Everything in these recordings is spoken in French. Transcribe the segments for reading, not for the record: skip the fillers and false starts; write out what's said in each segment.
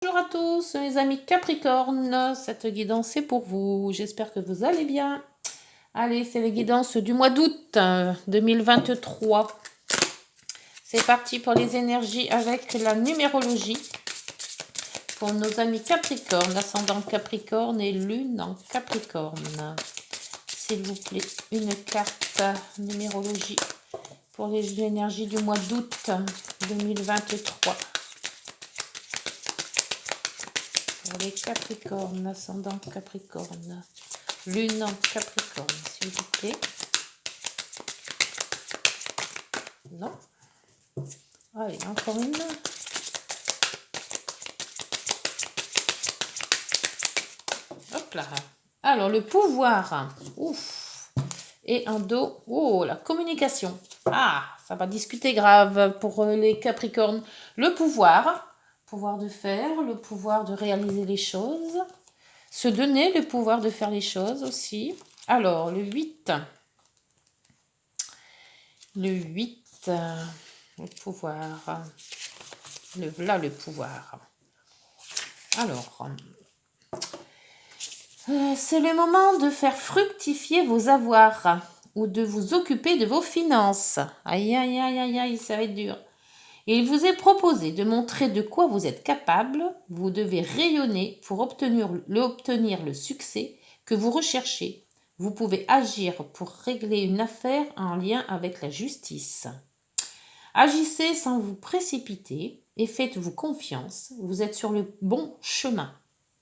Bonjour à tous mes amis Capricorne, cette guidance est pour vous, j'espère que vous allez bien. Allez, c'est les guidances du mois d'août 2023. C'est parti pour les énergies avec la numérologie. Pour nos amis Capricorne, ascendant Capricorne et lune en Capricorne. S'il vous plaît, une carte numérologie pour les énergies du mois d'août 2023. Pour les Capricornes, ascendant Capricorne, lune en Capricorne, s'il vous plaît. Non. Allez, encore une. Hop là. Alors, le pouvoir. Ouf. Et un dos. Oh, la communication. Ah, ça va discuter grave pour les Capricornes. Le pouvoir. Pouvoir de faire, le pouvoir de réaliser les choses. Se donner le pouvoir de faire les choses aussi. Alors, le 8. Le 8. Le pouvoir. Là, le pouvoir. Alors, c'est le moment de faire fructifier vos avoirs ou de vous occuper de vos finances. Aïe, aïe, aïe, aïe, aïe, ça va être dur. Et il vous est proposé de montrer de quoi vous êtes capable. Vous devez rayonner pour obtenir le succès que vous recherchez. Vous pouvez agir pour régler une affaire en lien avec la justice. Agissez sans vous précipiter et faites-vous confiance. Vous êtes sur le bon chemin.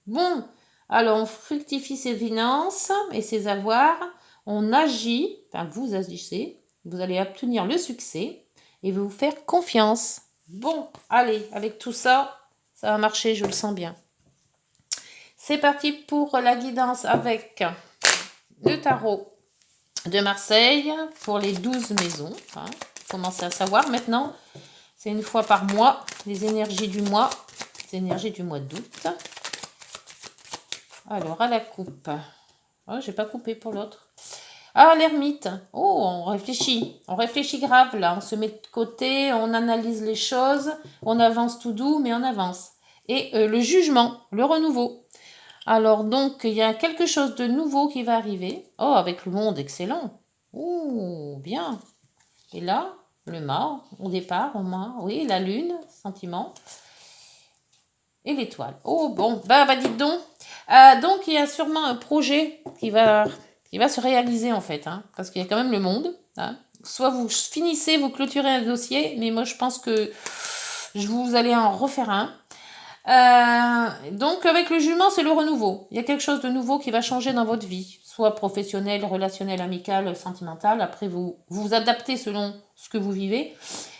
Bon, alors on fructifie ses finances et ses avoirs. On agit, enfin vous agissez. Vous allez obtenir le succès et vous faire confiance. Bon, allez, avec tout ça, ça va marcher, je le sens bien. C'est parti pour la guidance avec le tarot de Marseille pour les 12 maisons. Commencez à savoir maintenant, c'est une fois par mois, les énergies du mois, les énergies du mois d'août. Alors, à la coupe. Oh, j'ai pas coupé pour l'autre. Ah, l'ermite. Oh, on réfléchit. On réfléchit grave, là. On se met de côté, on analyse les choses. On avance tout doux, mais on avance. Et le jugement, le renouveau. Alors, donc, il y a quelque chose de nouveau qui va arriver. Oh, avec le monde, excellent. Oh, bien. Et là, le mât, au départ, au moins. Oui, la lune, sentiment. Et l'étoile. Oh, bon. Bah, dites donc. Donc, il y a sûrement un projet qui va se réaliser, en fait. Parce qu'il y a quand même le monde. Soit vous finissez, vous clôturez un dossier, mais moi, je pense que vous allez en refaire un. Donc, avec le jugement, c'est le renouveau. Il y a quelque chose de nouveau qui va changer dans votre vie, soit professionnel, relationnel, amical, sentimental. Après, vous vous adaptez selon ce que vous vivez.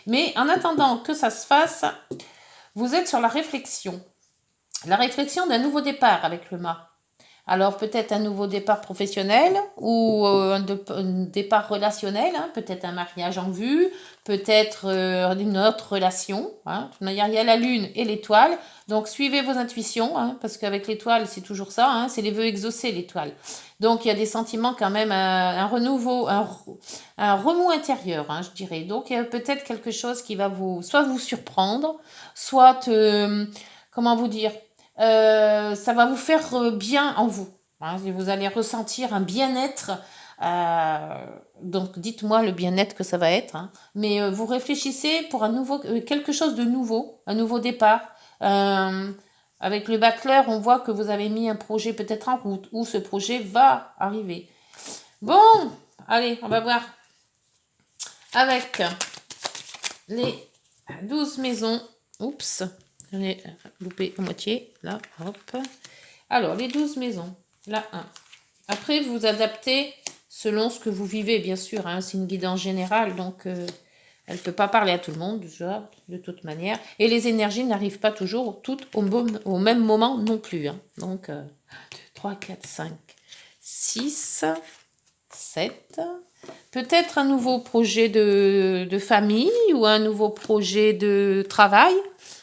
Mais en attendant que ça se fasse, vous êtes sur la réflexion. La réflexion d'un nouveau départ avec le mât. Alors peut-être un nouveau départ professionnel ou un départ relationnel, peut-être un mariage en vue, peut-être une autre relation. Il y a la lune et l'étoile, donc suivez vos intuitions, parce qu'avec l'étoile c'est toujours ça, c'est les vœux exaucés l'étoile. Donc il y a des sentiments quand même, un renouveau, un remous intérieur, je dirais. Donc il y a peut-être quelque chose qui va soit vous surprendre, soit, comment vous dire, ça va vous faire bien en vous. Vous allez ressentir un bien-être. Donc dites-moi le bien-être que ça va être. Mais vous réfléchissez pour quelque chose de nouveau, un nouveau départ. Avec le bachelor, on voit que vous avez mis un projet peut-être en route, ou ce projet va arriver. Bon, allez, on va voir. Avec les 12 maisons. Oups, j'en ai loupé à moitié. Là, hop. Alors, les 12 maisons. La 1. Après, vous adaptez selon ce que vous vivez, bien sûr. C'est une guidance générale, donc elle ne peut pas parler à tout le monde, déjà, de toute manière. Et les énergies n'arrivent pas toujours toutes au même moment non plus. Donc, 2, 3, 4, 5, 6, 7. Peut-être un nouveau projet de famille ou un nouveau projet de travail.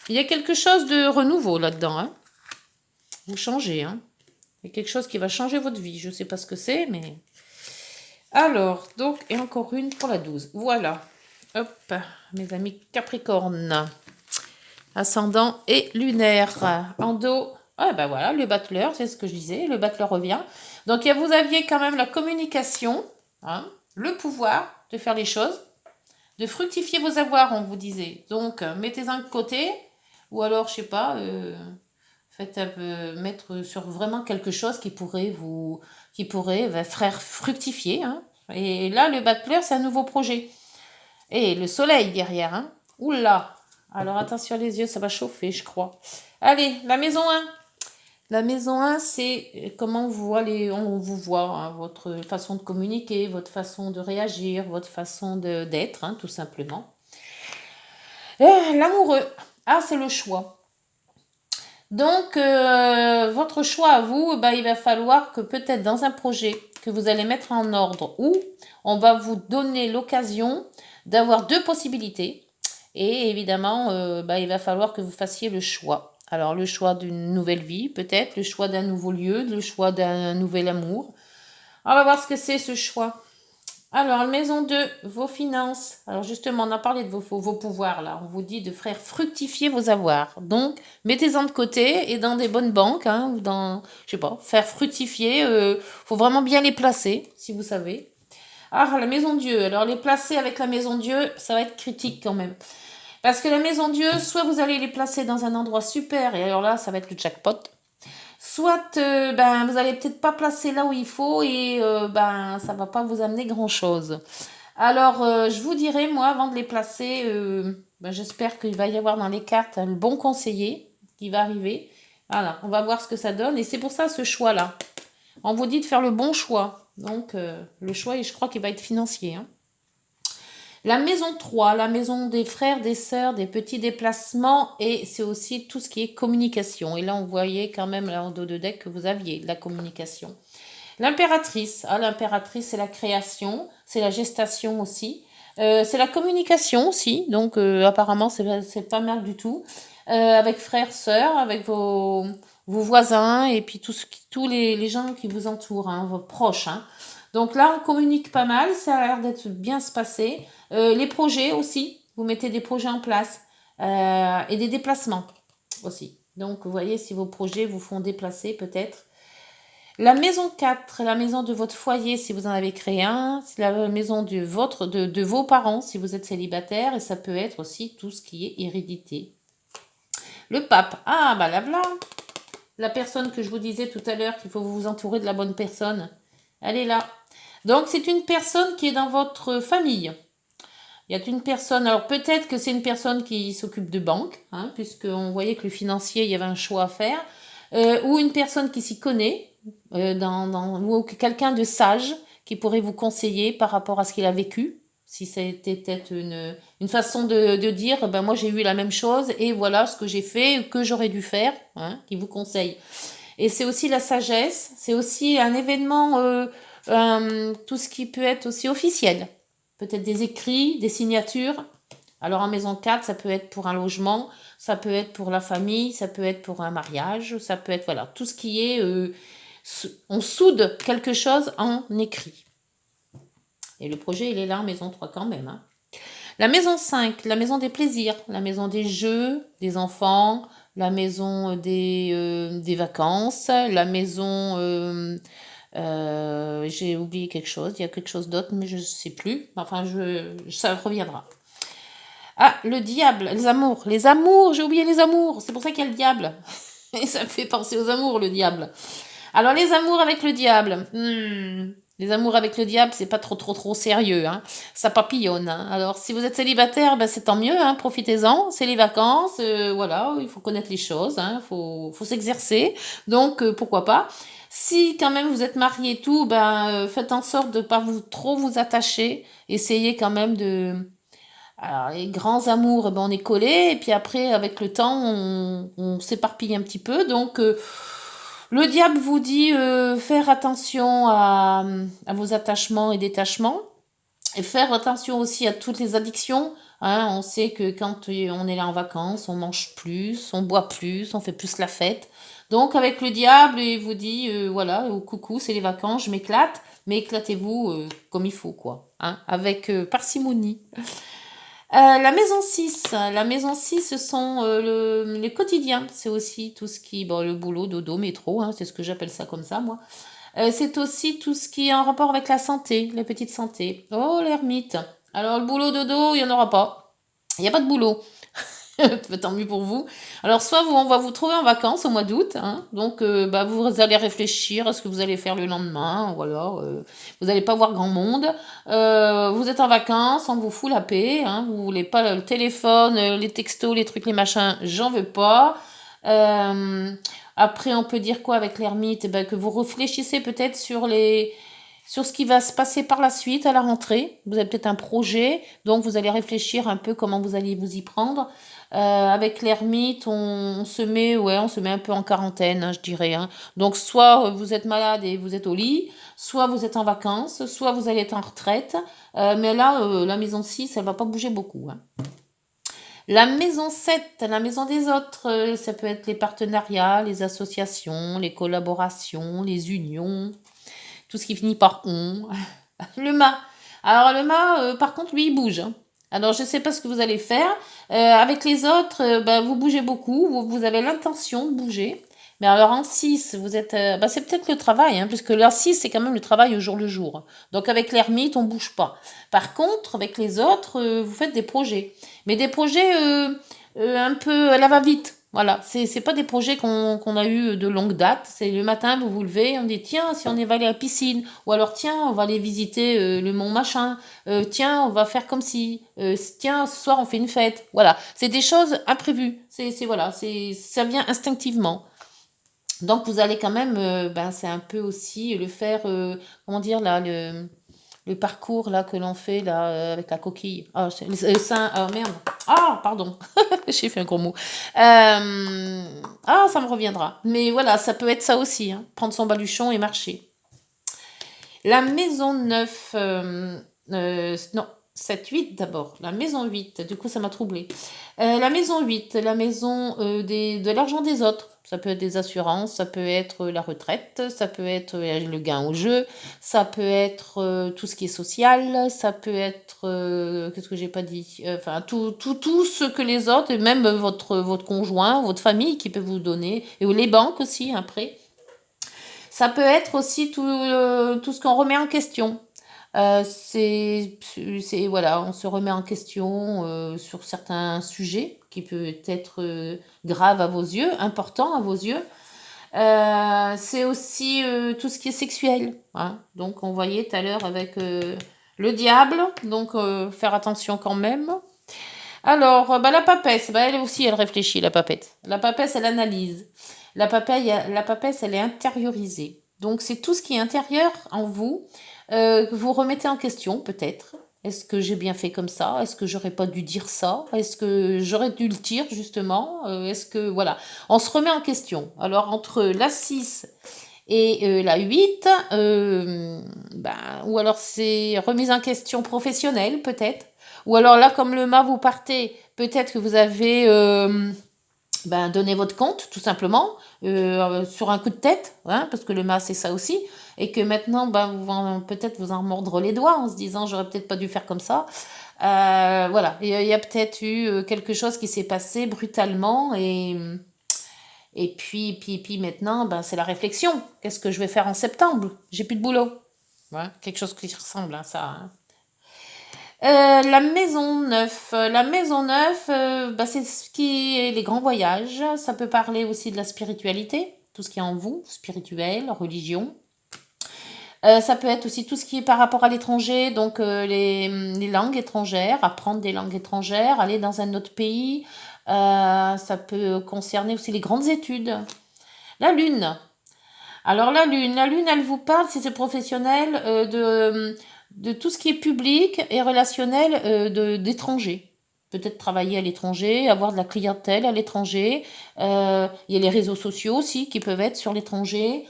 Il y a quelque chose de renouveau là-dedans. Vous changez. Il y a quelque chose qui va changer votre vie. Je ne sais pas ce que c'est, mais... Alors, donc, et encore une pour la 12. Voilà. Hop, mes amis Capricorne. ascendant et lunaire. En dos, ah ben voilà, le battleur, c'est ce que je disais, le battleur revient. Donc vous aviez quand même la communication, hein, le pouvoir de faire les choses, de fructifier vos avoirs, on vous disait. Donc mettez-en de côté, ou alors, je sais pas, faites mettre sur vraiment quelque chose qui pourrait faire fructifier. Hein. Et là, le battleur, c'est un nouveau projet. Et le soleil derrière. Hein. Oula! Alors attention les yeux, ça va chauffer, je crois. Allez, la maison 1. La maison 1, c'est comment on vous voit, hein, votre façon de communiquer, votre façon de réagir, votre façon d'être, hein, tout simplement. L'amoureux. Ah, c'est le choix. Donc, votre choix à vous, il va falloir que peut-être dans un projet que vous allez mettre en ordre ou on va vous donner l'occasion d'avoir 2 possibilités. Et évidemment, il va falloir que vous fassiez le choix. Alors, le choix d'une nouvelle vie, peut-être, le choix d'un nouveau lieu, le choix d'un nouvel amour. On va voir ce que c'est ce choix. Alors, maison 2, vos finances. Alors, justement, on a parlé de vos pouvoirs, là. On vous dit de faire fructifier vos avoirs. Donc, mettez-en de côté et dans des bonnes banques, hein, ou dans, je sais pas, faire fructifier. Faut vraiment bien les placer, si vous savez. Ah, la maison Dieu. Alors, les placer avec la maison Dieu, ça va être critique quand même. Parce que la maison Dieu, soit vous allez les placer dans un endroit super, et alors là, ça va être le jackpot. Soit vous allez peut-être pas placer là où il faut et ça va pas vous amener grand-chose. Alors, je vous dirais, moi, avant de les placer, j'espère qu'il va y avoir dans les cartes le bon conseiller qui va arriver. Voilà, on va voir ce que ça donne. Et c'est pour ça ce choix-là. On vous dit de faire le bon choix. Donc, le choix, je crois qu'il va être financier. Hein. La maison 3, la maison des frères, des sœurs, des petits déplacements et c'est aussi tout ce qui est communication. Et là, on voyait quand même là en dos de deck que vous aviez de la communication. L'impératrice, l'impératrice, c'est la création, c'est la gestation aussi. C'est la communication aussi, donc apparemment, c'est pas mal du tout. Avec frères, sœurs, avec vos voisins et puis tous les gens qui vous entourent, hein, vos proches. Hein. Donc là, on communique pas mal, ça a l'air d'être bien se passer. Les projets aussi, vous mettez des projets en place et des déplacements aussi. Donc, vous voyez, si vos projets vous font déplacer peut-être. La maison 4, la maison de votre foyer si vous en avez créé un, c'est la maison de vos parents si vous êtes célibataire et ça peut être aussi tout ce qui est hérédité. Le pape, là voilà, la personne que je vous disais tout à l'heure qu'il faut vous entourer de la bonne personne, elle est là. Donc c'est une personne qui est dans votre famille. Il y a une personne, alors peut-être que c'est une personne qui s'occupe de banque, hein, puisqu'on voyait que le financier, il y avait un choix à faire, ou une personne qui s'y connaît, ou quelqu'un de sage qui pourrait vous conseiller par rapport à ce qu'il a vécu. Si c'était peut-être une façon de dire, moi j'ai eu la même chose et voilà ce que j'ai fait, que j'aurais dû faire, hein, qui vous conseille. Et c'est aussi la sagesse, c'est aussi un événement, tout ce qui peut être aussi officiel. Peut-être des écrits, des signatures. Alors en maison 4, ça peut être pour un logement, ça peut être pour la famille, ça peut être pour un mariage, ça peut être, voilà, tout ce qui est... on soude quelque chose en écrit. Et le projet, il est là en maison 3 quand même. Hein. La maison 5, la maison des plaisirs, la maison des jeux, des enfants, la maison des vacances, la maison... j'ai oublié quelque chose, il y a quelque chose d'autre, mais je ne sais plus. Enfin, ça reviendra. Ah, le diable, les amours, j'ai oublié les amours, c'est pour ça qu'il y a le diable. Et ça me fait penser aux amours, le diable. Alors, les amours avec le diable. Les amours avec le diable, c'est pas trop sérieux. Hein. Ça papillonne. Hein. Alors, si vous êtes célibataire, c'est tant mieux. Hein. Profitez-en. C'est les vacances. Voilà, il faut connaître les choses. Hein. Faut s'exercer. Donc, pourquoi pas. Si quand même vous êtes marié et tout, faites en sorte de ne pas trop vous attacher. Essayez quand même de... Alors, les grands amours, on est collés. Et puis après, avec le temps, on s'éparpille un petit peu. Donc... le diable vous dit faire attention à vos attachements et détachements et faire attention aussi à toutes les addictions. Hein. On sait que quand on est là en vacances, on mange plus, on boit plus, on fait plus la fête. Donc avec le diable, il vous dit voilà, coucou, c'est les vacances, je m'éclate, mais éclatez-vous comme il faut, quoi, hein, avec parcimonie. La maison 6, ce sont les quotidiens. C'est aussi tout ce qui, bon, le boulot, dodo, métro, hein, c'est ce que j'appelle ça comme ça, moi. C'est aussi tout ce qui est en rapport avec la santé, la petite santé. Oh, l'ermite. Alors, le boulot, dodo, il n'y en aura pas. Il n'y a pas de boulot. Tant mieux pour vous. Alors, soit on va vous trouver en vacances au mois d'août, hein, donc vous allez réfléchir à ce que vous allez faire le lendemain, ou alors vous n'allez pas voir grand monde. Vous êtes en vacances, on vous fout la paix, hein, vous voulez pas le téléphone, les textos, les trucs, les machins, j'en veux pas. Euh, Après, on peut dire quoi avec l'ermite? Eh ben, que vous réfléchissez peut-être sur ce qui va se passer par la suite à la rentrée. Vous avez peut-être un projet, donc vous allez réfléchir un peu comment vous allez vous y prendre. Avec l'ermite, on se met, ouais, on se met un peu en quarantaine, hein, je dirais, hein. Donc, soit vous êtes malade et vous êtes au lit, soit vous êtes en vacances, soit vous allez être en retraite. Mais là, la maison 6, elle va pas bouger beaucoup, hein. La maison 7, la maison des autres, ça peut être les partenariats, les associations, les collaborations, les unions, tout ce qui finit par on. Le mât. Alors le mât, par contre, lui, il bouge, hein. Alors je ne sais pas ce que vous allez faire. Avec les autres, vous bougez beaucoup, vous avez l'intention de bouger. Mais alors en 6, vous êtes... c'est peut-être le travail, hein, puisque là 6, c'est quand même le travail au jour le jour. Donc avec l'ermite, on ne bouge pas. Par contre, avec les autres, vous faites des projets. Mais des projets un peu à la va-vite. Voilà, c'est pas des projets qu'on a eu de longue date. C'est le matin, vous vous levez, on dit tiens, si on va aller à la piscine, ou alors tiens, on va aller visiter le mont machin, tiens, on va faire comme si, tiens, ce soir on fait une fête. Voilà, c'est des choses imprévues. Voilà, ça vient instinctivement. Donc vous allez quand même, c'est un peu aussi le faire, comment dire là, le parcours là que l'on fait là avec la coquille. Ah, le sein. Ah merde. Ah, pardon. J'ai fait un gros mot. Ça me reviendra. Mais voilà, ça peut être ça aussi, hein. Prendre son baluchon et marcher. La maison 9. Non, 7, 8 d'abord. La maison 8. Du coup, ça m'a troublée. La maison 8, la maison de l'argent des autres. Ça peut être des assurances, ça peut être la retraite, ça peut être le gain au jeu, ça peut être tout ce qui est social, ça peut être, qu'est-ce que j'ai pas dit? Enfin, tout ce que les autres, et même votre conjoint, votre famille qui peut vous donner, et les banques aussi, après. Ça peut être aussi tout ce qu'on remet en question. Voilà, on se remet en question sur certains sujets qui peuvent être graves à vos yeux, importants à vos yeux. C'est aussi tout ce qui est sexuel, hein. Donc, on voyait tout à l'heure avec le diable, donc faire attention quand même. Alors, la papesse, elle aussi, elle réfléchit, la papette. La papesse, elle analyse. La papesse, elle est intériorisée. Donc, c'est tout ce qui est intérieur en vous, que vous remettez en question, peut-être. Est-ce que j'ai bien fait comme ça? Est-ce que j'aurais pas dû dire ça? Est-ce que j'aurais dû le dire, justement? Est-ce que... Voilà. On se remet en question. Alors, entre la 6 et la 8, ou alors c'est remise en question professionnelle, peut-être. Ou alors là, comme le mât, vous partez, peut-être que vous avez donné votre compte, tout simplement, sur un coup de tête, hein, parce que le mât, c'est ça aussi, et que maintenant, peut-être vous en mordre les doigts en se disant, j'aurais peut-être pas dû faire comme ça. Voilà, il y a peut-être eu quelque chose qui s'est passé brutalement, et puis maintenant, c'est la réflexion. Qu'est-ce que je vais faire en septembre? J'ai plus de boulot. Ouais, quelque chose qui ressemble à ça, hein. La maison 9. La maison 9, c'est ce qui est les grands voyages. Ça peut parler aussi de la spiritualité, tout ce qui est en vous, spirituel, religion. Ça peut être aussi tout ce qui est par rapport à l'étranger, donc les langues étrangères, apprendre des langues étrangères, aller dans un autre pays. Ça peut concerner aussi les grandes études. La lune. Alors la lune, elle vous parle, si c'est professionnel, de tout ce qui est public et relationnel d'étrangers. Peut-être travailler à l'étranger, avoir de la clientèle à l'étranger. Il y a les réseaux sociaux aussi qui peuvent être sur l'étranger.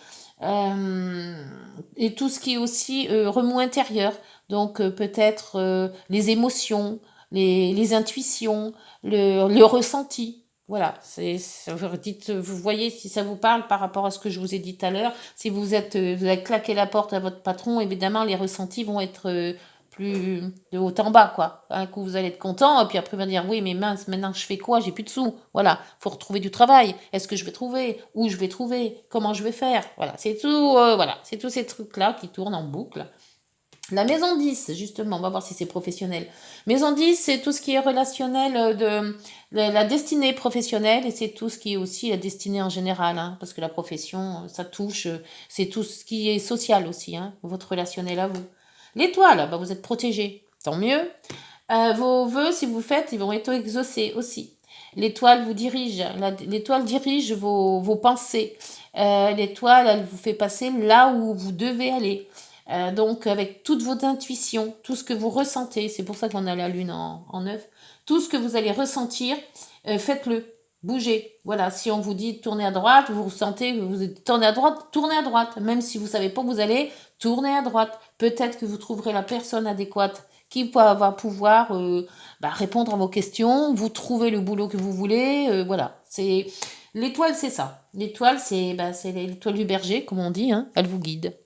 Et tout ce qui est aussi remous intérieur. Donc peut-être les émotions, les intuitions, le ressenti. Voilà, vous voyez si ça vous parle par rapport à ce que je vous ai dit tout à l'heure. Si vous avez claqué la porte à votre patron, évidemment, les ressentis vont être plus de haut en bas, quoi. Un coup, vous allez être content, et puis après, vous allez dire, oui, mais mince, maintenant, je fais quoi? J'ai plus de sous. Voilà, faut retrouver du travail. Est-ce que je vais trouver? Où je vais trouver? Comment je vais faire? Voilà, c'est tous ces trucs-là qui tournent en boucle. La maison 10, justement, on va voir si c'est professionnel. Maison 10, c'est tout ce qui est relationnel de la destinée professionnelle et c'est tout ce qui est aussi la destinée en général, hein, parce que la profession, ça touche, c'est tout ce qui est social aussi, hein, votre relationnel à vous. L'étoile, bah, vous êtes protégé, tant mieux. Vos vœux, si vous faites, ils vont être exaucés aussi. L'étoile vous dirige, l'étoile dirige vos pensées. L'étoile, elle vous fait passer là où vous devez aller. Donc, avec toute votre intuition, tout ce que vous ressentez, c'est pour ça qu'on a la lune en œuf, tout ce que vous allez ressentir, faites-le, bougez. Voilà, si on vous dit tournez à droite, vous ressentez, vous tournez à droite. Même si vous ne savez pas où vous allez, tournez à droite. Peut-être que vous trouverez la personne adéquate qui va pouvoir répondre à vos questions, vous trouvez le boulot que vous voulez. Voilà, l'étoile, c'est ça. L'étoile, c'est l'étoile du berger, comme on dit, hein, elle vous guide.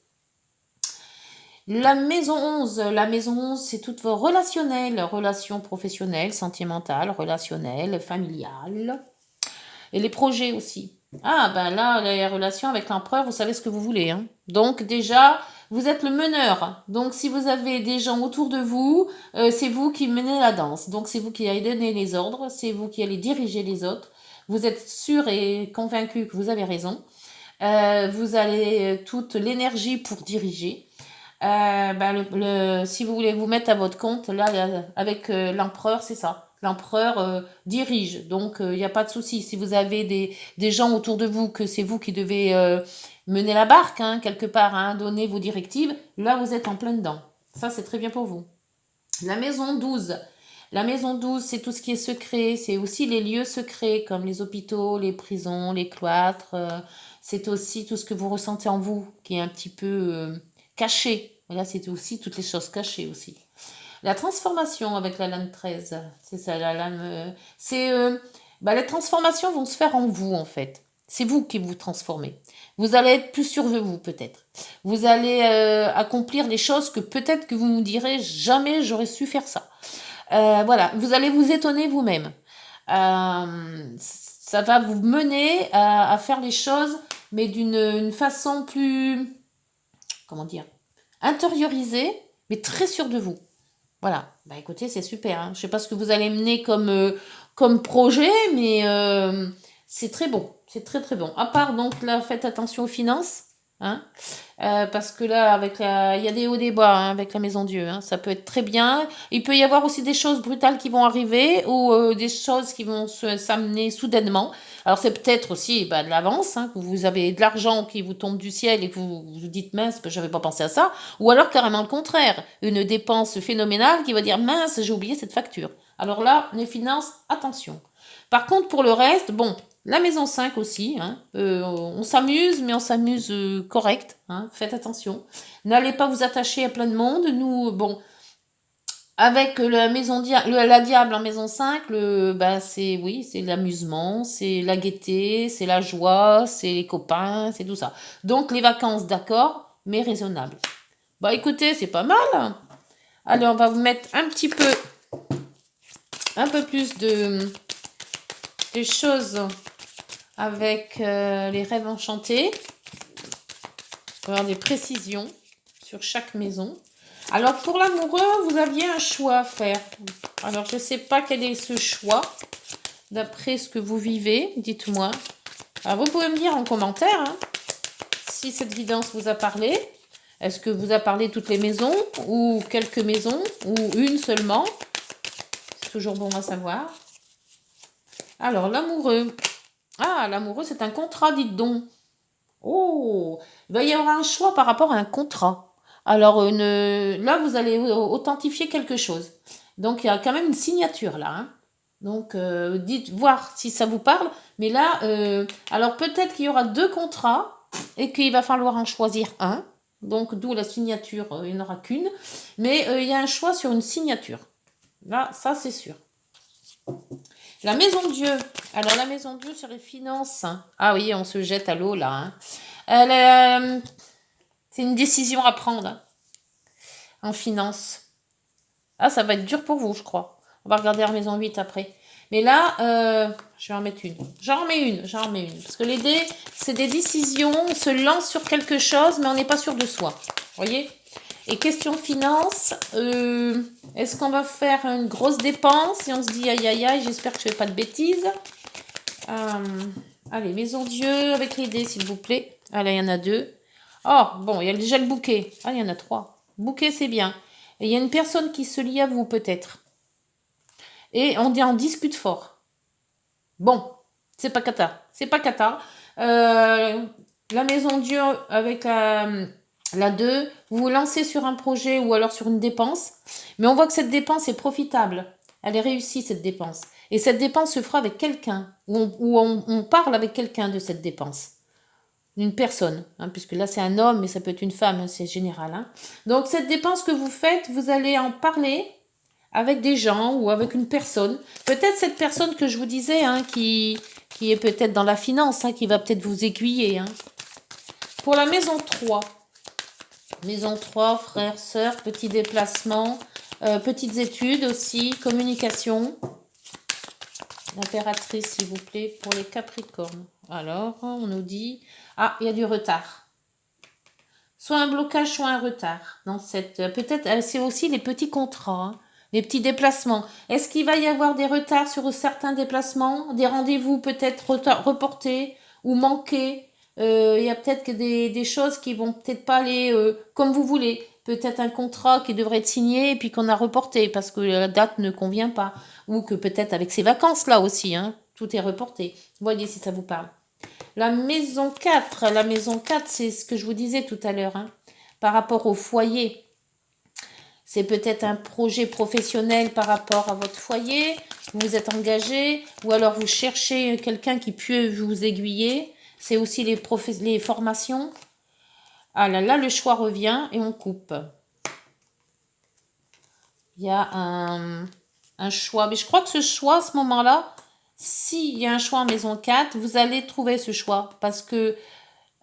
La maison 11, c'est toutes vos relationnelles, relations professionnelles, sentimentales, relationnelles, familiales. Et les projets aussi. Ah, ben là, les relations avec l'empereur, vous savez ce que vous voulez, hein. Donc déjà, vous êtes le meneur. Donc si vous avez des gens autour de vous, c'est vous qui menez la danse. Donc c'est vous qui allez donner les ordres, c'est vous qui allez diriger les autres. Vous êtes sûr et convaincu que vous avez raison. Vous avez toute l'énergie pour diriger. Si vous voulez vous mettre à votre compte, là, avec l'empereur, c'est ça. L'empereur dirige, donc il n'y a pas de souci. Si vous avez des gens autour de vous, que c'est vous qui devez mener la barque, hein, quelque part, hein, donner vos directives, là, vous êtes en plein dedans. Ça, c'est très bien pour vous. La maison 12. La maison 12, c'est tout ce qui est secret. C'est aussi les lieux secrets, comme les hôpitaux, les prisons, les cloîtres. C'est aussi tout ce que vous ressentez en vous, qui est un petit peu caché. Voilà, c'est aussi toutes les choses cachées aussi. La transformation avec la lame 13, c'est ça, la lame. Les transformations vont se faire en vous, en fait. C'est vous qui vous transformez. Vous allez être plus sûr de vous, peut-être. Vous allez accomplir des choses que peut-être que vous nous direz jamais j'aurais su faire ça. Voilà, vous allez vous étonner vous-même. Ça va vous mener à faire les choses, mais d'une façon plus, comment dire, intériorisée, mais très sûre de vous. Voilà, bah écoutez, c'est super, hein. Je ne sais pas ce que vous allez mener comme projet, mais c'est très bon, c'est très très bon. À part donc là, faites attention aux finances, hein, parce que là, il y a des hauts des bas, hein, avec la Maison Dieu, hein, ça peut être très bien. Il peut y avoir aussi des choses brutales qui vont arriver ou des choses qui vont s'amener soudainement. Alors c'est peut-être aussi de l'avance, hein, que vous avez de l'argent qui vous tombe du ciel et que vous dites mince, je n'avais pas pensé à ça. Ou alors carrément le contraire, une dépense phénoménale qui va dire mince, j'ai oublié cette facture. Alors là, les finances, attention. Par contre, pour le reste, bon, la maison 5 aussi, hein, on s'amuse, mais on s'amuse correct, hein, faites attention. N'allez pas vous attacher à plein de monde. Nous, bon, avec la diable en maison 5, c'est l'amusement, c'est la gaieté, c'est la joie, c'est les copains, c'est tout ça. Donc les vacances, d'accord, mais raisonnables. Bah écoutez, c'est pas mal. Allez, on va vous mettre un peu plus de choses avec les rêves enchantés. On va avoir des précisions sur chaque maison. Alors, pour l'amoureux, vous aviez un choix à faire. Alors, je ne sais pas quel est ce choix, d'après ce que vous vivez. Dites-moi. Alors, vous pouvez me dire en commentaire hein, si cette guidance vous a parlé. Est-ce que vous a parlé toutes les maisons ou quelques maisons ou une seulement? C'est toujours bon à savoir. Alors, l'amoureux. Ah, l'amoureux, c'est un contrat, dites donc. Oh, il va y avoir un choix par rapport à un contrat. Alors, là, vous allez authentifier quelque chose. Donc, il y a quand même une signature là. Hein. Donc, dites voir si ça vous parle. Mais là, alors peut-être qu'il y aura 2 contrats et qu'il va falloir en choisir un. Donc, d'où la signature, il n'y en aura qu'une. Mais il y a un choix sur une signature. Là, ça, c'est sûr. La maison Dieu. Alors, la maison Dieu sur les finances. Ah oui, on se jette à l'eau là. Hein. C'est une décision à prendre en finance. Ah, ça va être dur pour vous, je crois. On va regarder la maison 8 après. Mais là, je vais en mettre une. J'en remets une. Parce que les dés, c'est des décisions. On se lance sur quelque chose, mais on n'est pas sûr de soi. Vous voyez? Et question finance, est-ce qu'on va faire une grosse dépense et on se dit aïe aïe aïe, j'espère que je ne fais pas de bêtises. Allez, maison Dieu avec les dés, s'il vous plaît. Allez, il y en a 2. Oh, bon, il y a déjà le bouquet. Ah, il y en a 3. Bouquet, c'est bien. Et il y a une personne qui se lie à vous, peut-être. Et on en discute fort. Bon, c'est pas cata. La maison Dieu avec la 2, vous vous lancez sur un projet ou alors sur une dépense, mais on voit que cette dépense est profitable. Elle est réussie, cette dépense. Et cette dépense se fera avec quelqu'un, ou on parle avec quelqu'un de cette dépense. Une personne, puisque là c'est un homme, mais ça peut être une femme, c'est général. Donc cette dépense que vous faites, vous allez en parler avec des gens ou avec une personne. Peut-être cette personne que je vous disais, qui est peut-être dans la finance, qui va peut-être vous aiguiller. Pour la maison 3, frères, sœurs, petits déplacements, petites études aussi, communication. L'impératrice, s'il vous plaît, pour les Capricornes. Alors, on nous dit, il y a du retard. Soit un blocage, soit un retard. Peut-être, c'est aussi les petits contrats, les petits déplacements. Est-ce qu'il va y avoir des retards sur certains déplacements, des rendez-vous peut-être reportés ou manqués? Il y a peut-être que des choses qui vont peut-être pas aller comme vous voulez. Peut-être un contrat qui devrait être signé et puis qu'on a reporté parce que la date ne convient pas. Ou que peut-être avec ces vacances-là aussi, tout est reporté. Voyez si ça vous parle. La maison 4, c'est ce que je vous disais tout à l'heure, par rapport au foyer. C'est peut-être un projet professionnel par rapport à votre foyer, vous vous êtes engagé, ou alors vous cherchez quelqu'un qui peut vous aiguiller. C'est aussi les formations. Ah là, le choix revient et on coupe. Il y a un choix, mais je crois que ce choix, à ce moment-là, s'il y a un choix en maison 4, vous allez trouver ce choix parce que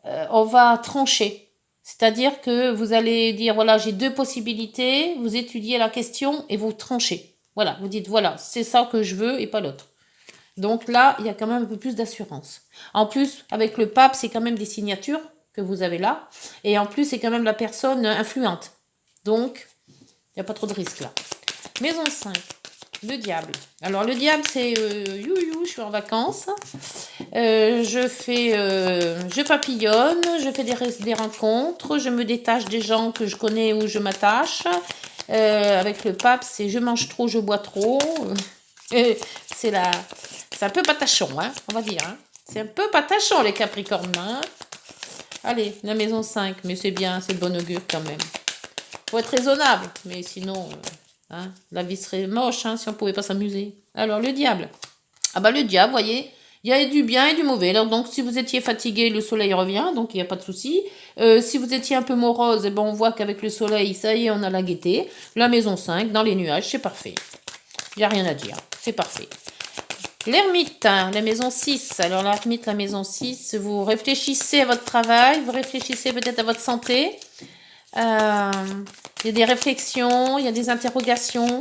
on va trancher. C'est-à-dire que vous allez dire, voilà, j'ai 2 possibilités, vous étudiez la question et vous tranchez. Voilà, vous dites, voilà, c'est ça que je veux et pas l'autre. Donc là, il y a quand même un peu plus d'assurance. En plus, avec le pape, c'est quand même des signatures que vous avez là. Et en plus, c'est quand même la personne influente. Donc, il n'y a pas trop de risques là. Maison 5. Le diable. Alors le diable, c'est je suis en vacances, je papillonne, je fais des rencontres, je me détache des gens que je connais ou je m'attache. Avec le pape, c'est je mange trop, je bois trop. C'est un peu patachon, on va dire. C'est un peu patachon les Capricornes. Allez, la maison 5, mais c'est bien, c'est de bon augure quand même. Faut être raisonnable, mais sinon... la vie serait moche si on pouvait pas s'amuser. Alors le diable. Le diable, voyez, il y a du bien et du mauvais. Alors donc si vous étiez fatigué, le soleil revient, donc il n'y a pas de souci. Si vous étiez un peu morose, on voit qu'avec le soleil, ça y est, on a la gaieté. La maison 5, dans les nuages, c'est parfait. Il n'y a rien à dire, c'est parfait. L'ermite, la maison 6. Alors l'ermite, la maison 6, vous réfléchissez à votre travail, vous réfléchissez peut-être à votre santé. Il y a des réflexions, il y a des interrogations.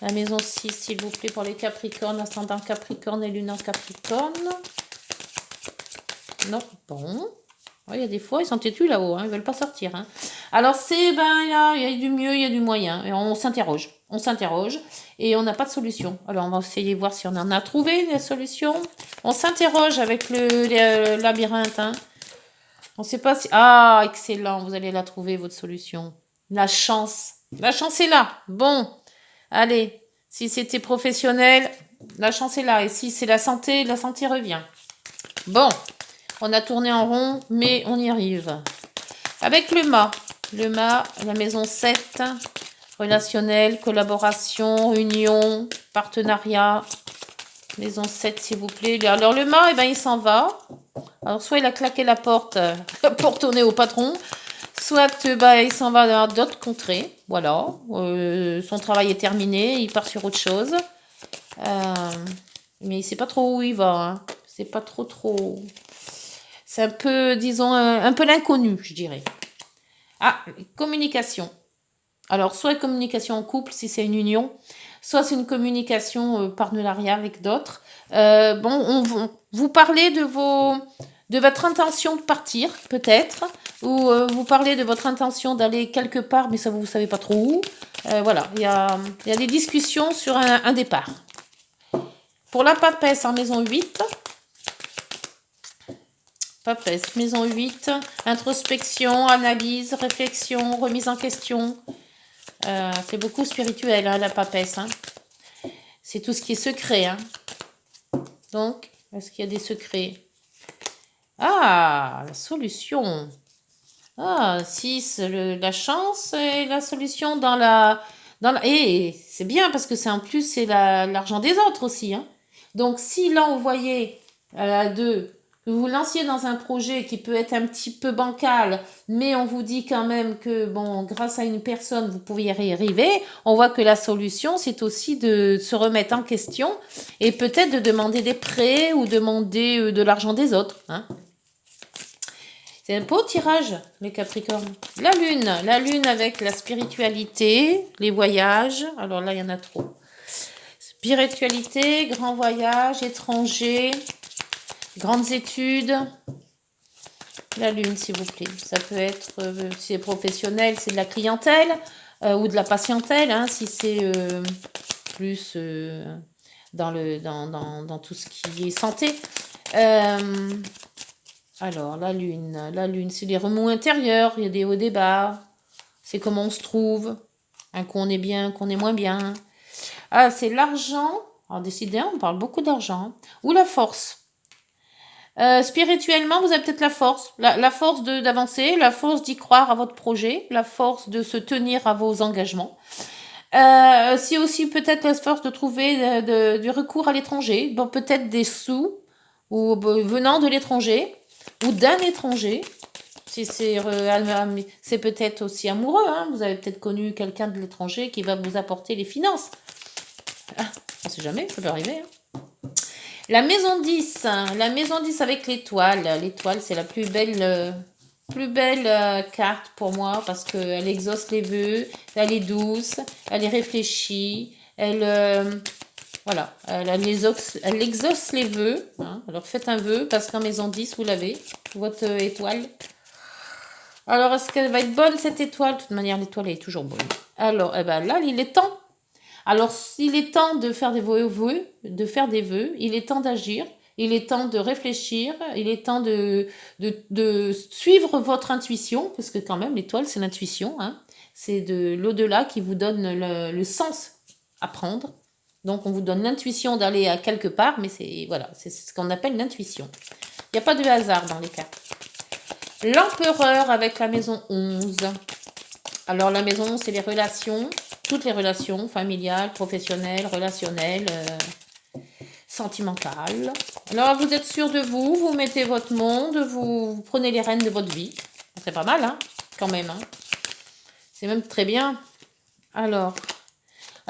La maison 6, s'il vous plaît, pour les Capricornes, ascendant Capricorne et lunaire Capricorne. Non, bon. Il y a des fois, ils sont têtus là-haut, ils ne veulent pas sortir. Alors, il y a du mieux, il y a du moyen. Et on s'interroge. Et on n'a pas de solution. Alors, on va essayer de voir si on en a trouvé des solutions. On s'interroge avec le labyrinthe. On ne sait pas si... Ah, excellent, vous allez la trouver, votre solution. La chance. La chance est là. Bon, allez, si c'était professionnel, la chance est là. Et si c'est la santé revient. Bon, on a tourné en rond, mais on y arrive. Avec le mât, la maison 7, relationnel, collaboration, union, partenariat. Maison 7, s'il vous plaît. Alors, le mât, il s'en va. Alors, soit il a claqué la porte pour tourner au patron, soit il s'en va dans d'autres contrées. Voilà. Son travail est terminé, il part sur autre chose. Mais il ne sait pas trop où il va. C'est pas trop... C'est un peu, disons, un peu l'inconnu, je dirais. Communication. Alors, soit une communication en couple, si c'est une union, soit c'est une communication partenariat avec d'autres. Vous parlez de votre intention de partir, peut-être, ou vous parlez de votre intention d'aller quelque part, mais ça, vous ne savez pas trop où. Voilà, il y a des discussions sur un départ. Pour la papesse en maison 8, papesse, maison 8, introspection, analyse, réflexion, remise en question. C'est beaucoup spirituel, hein, la papesse. Hein. C'est tout ce qui est secret. Hein. Donc, est-ce qu'il y a des secrets? Ah, la solution. Ah, 6, la chance et la solution dans la... Et c'est bien parce que c'est en plus, c'est l'argent des autres aussi. Hein. Donc, si là, vous voyez à 2, que vous lanciez dans un projet qui peut être un petit peu bancal, mais on vous dit quand même que, bon, grâce à une personne, vous pourriez y arriver, on voit que la solution, c'est aussi de se remettre en question et peut-être de demander des prêts ou demander de l'argent des autres. Hein. C'est un beau tirage, les Capricornes. La lune avec la spiritualité, les voyages. Alors là, il y en a trop. Spiritualité, grand voyage, étranger, grandes études. La lune, s'il vous plaît. Ça peut être, si c'est professionnel, c'est de la clientèle ou de la patientèle. Hein, si c'est plus dans tout ce qui est santé. Alors, la lune, c'est les remous intérieurs, il y a des hauts, des bas, c'est comment on se trouve, un coup on est bien, un coup on est moins bien. Ah, c'est l'argent, alors décidément, on parle beaucoup d'argent, ou la force. Spirituellement, vous avez peut-être la force, la force d'avancer, la force d'y croire à votre projet, la force de se tenir à vos engagements. C'est aussi peut-être la force de trouver du recours à l'étranger, bon, peut-être des sous ou venant de l'étranger ou d'un étranger. Si c'est peut-être aussi amoureux, hein. Vous avez peut-être connu quelqu'un de l'étranger qui va vous apporter les finances. Ah, on ne sait jamais, ça peut arriver. Hein. La maison 10 avec l'étoile. L'étoile, c'est la plus belle carte pour moi parce qu'elle exauce les vœux, elle est douce, elle est réfléchie, voilà, elle exauce les vœux. Hein. Alors faites un vœu parce qu'en maison 10, vous l'avez, votre étoile. Alors, est-ce qu'elle va être bonne cette étoile? De toute manière, l'étoile est toujours bonne. Alors, eh ben, là, il est temps. Alors, s'il est temps de faire des vœux, il est temps d'agir, il est temps de réfléchir, il est temps de suivre votre intuition, parce que quand même, l'étoile, c'est l'intuition. Hein. C'est de l'au-delà qui vous donne le sens à prendre. Donc, on vous donne l'intuition d'aller à quelque part, mais c'est ce qu'on appelle l'intuition. Il n'y a pas de hasard dans les cartes. L'empereur avec la maison 11. Alors, la maison 11, c'est les relations, toutes les relations, familiales, professionnelles, relationnelles, sentimentales. Alors, vous êtes sûr de vous, vous mettez votre monde, vous prenez les rênes de votre vie. C'est pas mal, hein, quand même. Hein. C'est même très bien. Alors,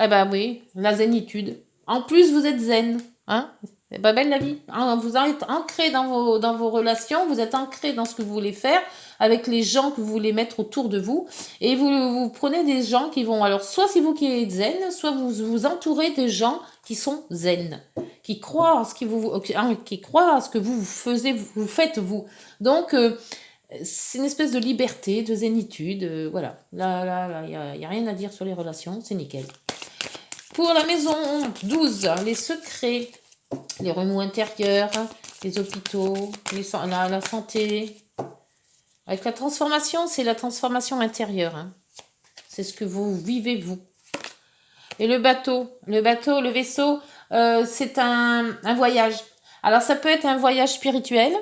eh ben oui, la zénitude. En plus, vous êtes zen. Hein? C'est pas belle la vie. Hein? Vous êtes ancré dans vos relations, vous êtes ancré dans ce que vous voulez faire, avec les gens que vous voulez mettre autour de vous. Et vous prenez des gens qui vont... Alors, soit c'est vous qui êtes zen, soit vous vous entourez des gens qui sont zen, qui croient à ce, qui croient à ce que vous faites vous. Donc... c'est une espèce de liberté, de zénitude, voilà. Là, il n'y a rien à dire sur les relations, c'est nickel. Pour la maison 12, les secrets, les remous intérieurs, les hôpitaux, la santé. Avec la transformation, c'est la transformation intérieure. Hein. C'est ce que vous vivez, vous. Et le vaisseau, c'est un voyage. Alors, ça peut être un voyage spirituel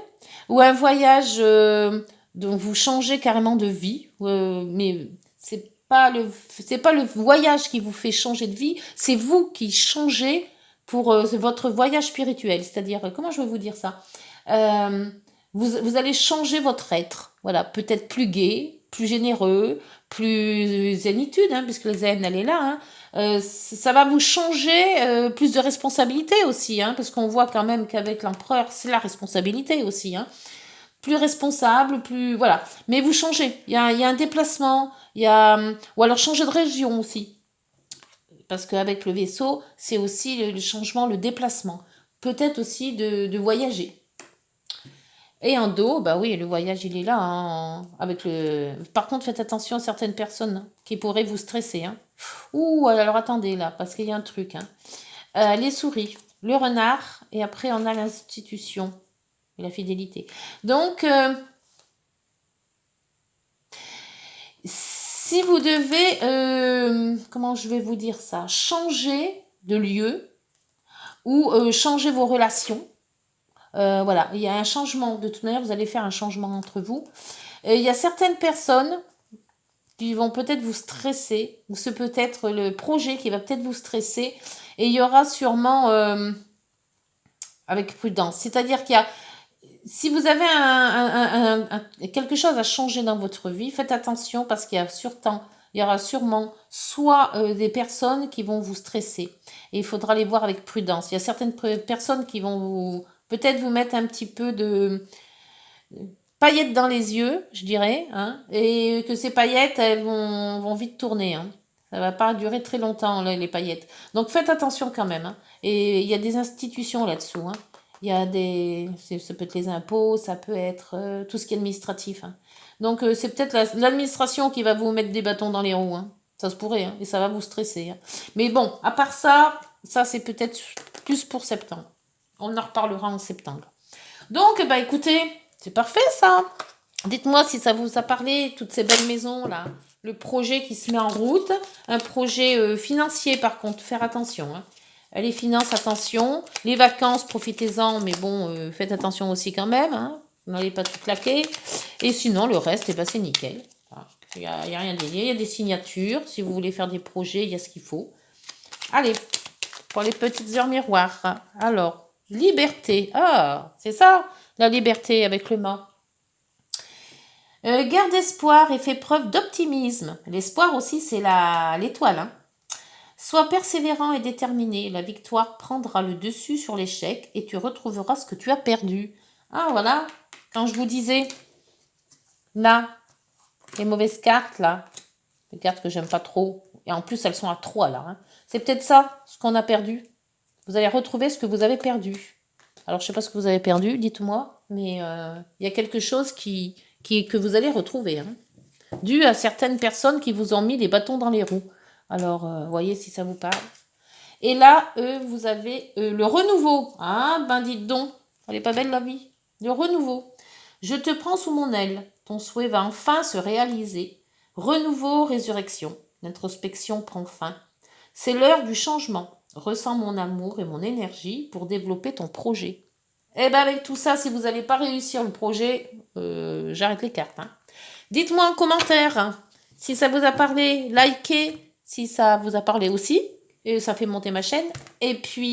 ou un voyage dont vous changez carrément de vie. Mais c'est pas le voyage qui vous fait changer de vie, c'est vous qui changez pour votre voyage spirituel. C'est-à-dire, comment je vais vous dire ça vous allez changer votre être. Voilà, peut-être plus gai, plus généreux, plus zénitude, hein, puisque le zen, elle est là. Hein. Ça va vous changer plus de responsabilité aussi, hein, parce qu'on voit quand même qu'avec l'empereur, c'est la responsabilité aussi. Hein. plus responsable, plus... Voilà. Mais vous changez. Il y a un déplacement, il y a... Ou alors changer de région aussi. Parce qu'avec le vaisseau, c'est aussi le changement, le déplacement. Peut-être aussi de voyager. Et en dos, bah oui, le voyage, il est là. Avec le... Par contre, faites attention à certaines personnes qui pourraient vous stresser. Ouh, alors attendez là, parce qu'il y a un truc. Les souris, le renard, et après on a l'institution et la fidélité. Donc, si vous devez, comment je vais vous dire ça, changer de lieu ou changer vos relations, voilà, il y a un changement. De toute manière, vous allez faire un changement entre vous. Il y a certaines personnes qui vont peut-être vous stresser, ou c'est peut-être le projet qui va peut-être vous stresser, et il y aura sûrement, avec prudence, c'est-à-dire qu'il y a, si vous avez quelque chose à changer dans votre vie, faites attention parce qu'il y aura sûrement soit des personnes qui vont vous stresser, et il faudra les voir avec prudence. Il y a certaines personnes qui vont peut-être vous mettre un petit peu de paillettes dans les yeux, je dirais, et que ces paillettes, elles vont vite tourner. Ça va pas durer très longtemps, là, les paillettes. Donc faites attention quand même. Et il y a des institutions là-dessous. Il y a ça peut être les impôts, ça peut être tout ce qui est administratif. Donc c'est peut-être l'administration qui va vous mettre des bâtons dans les roues. Ça se pourrait, et ça va vous stresser. Mais bon, à part ça, c'est peut-être plus pour septembre. On en reparlera en septembre. Donc, bah écoutez, c'est parfait ça. Dites-moi si ça vous a parlé, toutes ces belles maisons là. Le projet qui se met en route. Un projet financier par contre, faire attention. Les finances, attention. Les vacances, profitez-en, mais bon, faites attention aussi quand même. N'allez pas tout claquer. Et sinon, le reste, c'est nickel. Il n'y a rien de lié. Il y a des signatures. Si vous voulez faire des projets, il y a ce qu'il faut. Allez, pour les petites heures miroirs. Alors, liberté. Ah, c'est ça, la liberté avec le mât. Garde espoir et fais preuve d'optimisme. L'espoir aussi, c'est l'étoile. Sois persévérant et déterminé. La victoire prendra le dessus sur l'échec et tu retrouveras ce que tu as perdu. Ah, voilà. Quand je vous disais, là, les mauvaises cartes, là, les cartes que j'aime pas trop, et en plus, elles sont à 3, là. C'est peut-être ça, ce qu'on a perdu. Vous allez retrouver ce que vous avez perdu. Alors, je ne sais pas ce que vous avez perdu, dites-moi, mais il y a quelque chose que vous allez retrouver, dû à certaines personnes qui vous ont mis les bâtons dans les roues. Alors, voyez si ça vous parle. Et là, vous avez le renouveau. Ah, ben dites donc, elle n'est pas belle la vie. Le renouveau. Je te prends sous mon aile. Ton souhait va enfin se réaliser. Renouveau, résurrection. L'introspection prend fin. C'est l'heure du changement. Ressens mon amour et mon énergie pour développer ton projet. Et bien avec tout ça, si vous n'allez pas réussir le projet, j'arrête les cartes. Dites-moi en commentaire si ça vous a parlé, likez si ça vous a parlé aussi, et ça fait monter ma chaîne. Et puis